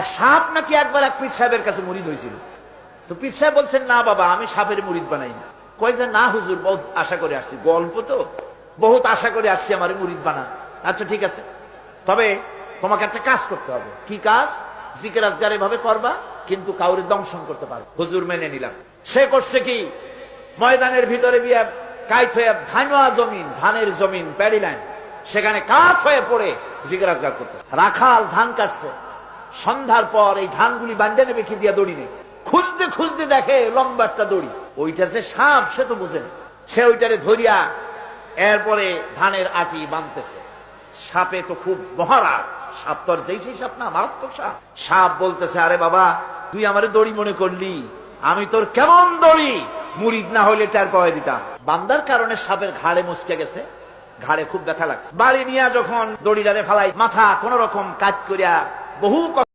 এক সাপ নাকি একবার এক পীর সাহেবের কাছে মুরিদ হয়েছিল। তো পীর সাহেব বলছেন, না বাবা, আমি সাপের মুরিদ বানাই না। কয় যে, না হুজুর, বহুত আশা করে আসছি, গল্প তো, বহুত আশা করে আসছি, আমার মুরিদ বানান। আচ্ছা ঠিক আছে, তবে তোমাকে একটা কাজ করতে হবে। কি কাজ? জিকির আজগার এভাবে করবা, কিন্তু কাউরে দংশন করতে পারবে। হুজুর মেনে নিলাম। সে করছে কি, ময়দানের ভিতরে বিয়া কাইত হয়ে, ধানওয়া জমিন, ধানের জমিন, প্যাডি লাইন, সেখানে কাঠ হয়ে পড়ে জিকির আজগার করতেছে। রাখাল ধান কাটছে, সন্ধ্যার পর এই ধানগুলি বান্ধে নেবে কি দিয়া দড়ি নেই, খুঁজতে খুঁজতে দেখে লম্বা একটা দড়ি, ওইটা যে সাপ সে তো বুঝে না। সে ওইটারে ধরিয়া এরপরে ধানের আটি বাঁধতেছে। সাপে তো খুব মহারাগ, সাপ তো আর যেই সেই সাপ না, মারাত্মক সাপ। সাপ বলতেছে, আরে বাবা, তুই আমারে দড়ি মনে করলি, আমি তোর কেমন দড়ি, মুরিদ না হইলে টার পাওয়া দিতাম। বান্দার কারণে সাপের ঘাড়ে মুচকে গেছে, ঘাড়ে খুব ব্যথা লাগছে। বাড়ি নিয়ে যখন দড়িটারে ফালাই, মাথা কোন রকম কাজ করিয়া বহু